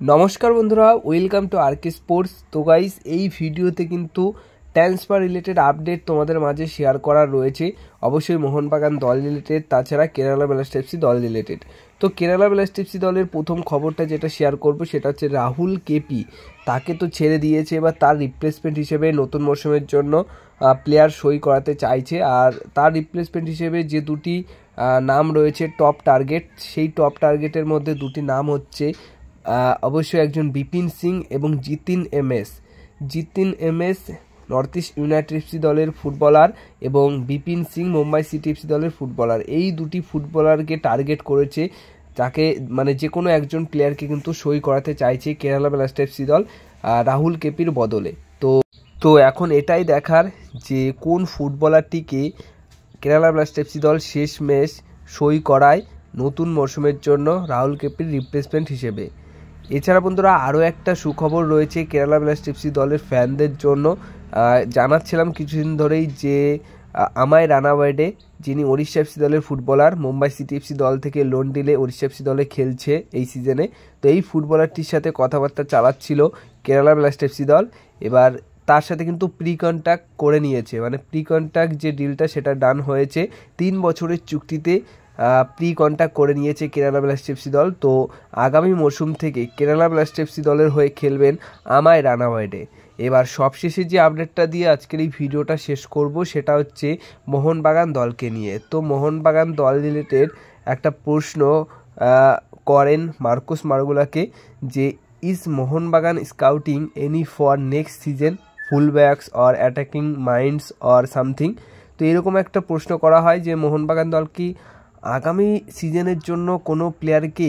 নমস্কার বন্ধুরা, welcome to আরকে sports. তো গাইস, এই ভিডিওতে কিন্তু ট্রান্সফার রিলেটেড আপডেট তোমাদের মাঝে শেয়ার করার রয়েছে। অবশ্যই মোহনবাগান দল রিলেটেড, তাছাড়া কেরালা ব্লাস্টার্স এফসি দল রিলেটেড। তো কেরালা ব্লাস্টার্স এফসি দলের প্রথম খবরটা যেটা শেয়ার করব সেটা হচ্ছে রাহুল কেপি। তাকে তো ছেড়ে দিয়েছে, এবার তার রিপ্লেসমেন্ট হিসেবে নতুন মরশুমের জন্য প্লেয়ার সই করাতে চাইছে। আর তার রিপ্লেসমেন্ট হিসেবে যে দুটি নাম রয়েছে টপ টার্গেট, সেই টপ টার্গেটের মধ্যে দুটি নাম হচ্ছে অবশ্যই একজন বিপিন সিং এবং Jitin MS north east United FC দলের ফুটবলার এবং বিপিন সিং মুম্বাই সিটি এফসি দলের ফুটবলার। এই দুটি ফুটবলারকে টার্গেট করেছে, যাকে মানে যে কোনো একজন প্লেয়ারকে কিন্তু সই করাতে চাইছে কেরালা ব্লাস্টার্স এফসি দল রাহুল কেপির বদলে। তো এখন এটাই দেখার যে কোন ফুটবলারটিকে কেরালা ব্লাস্টার্স এফসি দল শেষমেশ সই করায় নতুন মরশুমের জন্য রাহুল কেপির রিপ্লেসমেন্ট হিসেবে। এছাড়া বন্ধুরা আরও একটা সুখবর রয়েছে কেরালা ব্লাস্টার্স এফসি দলের ফ্যানদের জন্য। জানাচ্ছিলাম কিছুদিন ধরেই যে আমায় রানাওয়েডে, যিনি ওড়িশা এফসি দলের ফুটবলার, মুম্বাই সিটি এফসি দল থেকে লোন ডিলে ওড়িশা এফসি দলে খেলছে এই সিজনে। তো এই ফুটবলারটির সাথে কথাবার্তা চালাচ্ছিল কেরালা ব্লাস্টার্স এফসি দল। এবার তার সাথে কিন্তু প্রি কন্ট্যাক্ট করে নিয়েছে, মানে প্রি কন্ট্যাক্ট যে ডিলটা সেটা ডান হয়েছে। 3 বছরের চুক্তিতে প্রি কন্ট্যাক্ট করে নিয়েছে কেরালা ব্লাস্টার্স এফসি দল। তো আগামী মরশুম থেকে কেরালা ব্লাস্টার্স এফসি দলের হয়ে খেলবেন আমায় রানাওয়েডে। এবার সবশেষে যে আপডেটটা দিয়ে আজকের এই ভিডিওটা শেষ করব সেটা হচ্ছে মোহনবাগান দলকে নিয়ে। তো মোহনবাগান দল রিলেটেড একটা প্রশ্ন করেন মার্কোস মার্গুলাকে, যে is Mohun Bagan scouting any for next season full backs or attacking minds or something. তো এরকম একটা প্রশ্ন করা হয় যে মোহনবাগান দল কি আগামী সিজনের জন্য কোনো প্লেয়ারকে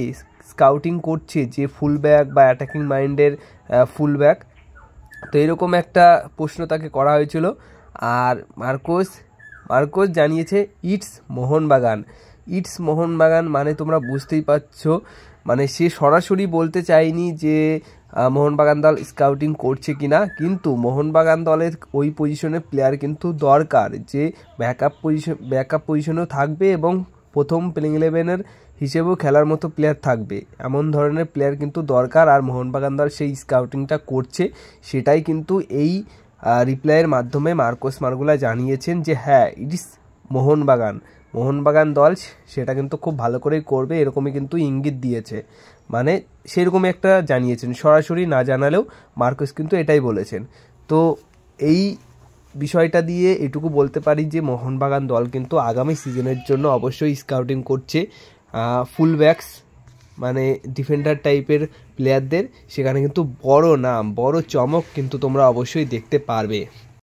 স্কাউটিং করছে যে ফুল ব্যাক বা অ্যাটাকিং মাইন্ডের ফুল ব্যাক। তো এরকম একটা প্রশ্ন তাকে করা হয়েছিল। আর মার্কোস জানিয়েছে ইটস মোহনবাগান মানে তোমরা বুঝতেই পারছো, মানে সে সরাসরি বলতে চায়নি যে মোহনবাগান দল স্কাউটিং করছে কিনা, কিন্তু মোহনবাগান দলের ওই পজিশনের প্লেয়ার কিন্তু দরকার, যে ব্যাকআপ পজিশনেও থাকবে এবং প্রথম প্লেইং 11-এর হিসেবেও খেলার মতো প্লেয়ার থাকবে, এমন ধরনের প্লেয়ার কিন্তু দরকার। আর মোহনবাগান দল সেই স্কাউটিংটা করছে, সেটাই কিন্তু এই রিপ্লাইয়ের মাধ্যমে মার্কোস মার্গুলা জানিয়েছেন যে হ্যাঁ ইটস মোহনবাগান দল সেটা কিন্তু খুব ভালো করেই করবে, এরকমই কিন্তু ইঙ্গিত দিয়েছে, মানে সেরকমই একটা জানিয়েছেন, সরাসরি না জানালেও মার্কোস কিন্তু এটাই বলেছেন। তো এই বিষয়টা দিয়ে এটুকু বলতে পারি যে মোহনবাগান দল কিন্তু আগামী সিজনের জন্য অবশ্যই স্কাউটিং করছে ফুল ব্যাকস, মানে ডিফেন্ডার টাইপের প্লেয়ারদের। সেখানে কিন্তু বড় নাম, বড় চমক কিন্তু তোমরা অবশ্যই দেখতে পারবে।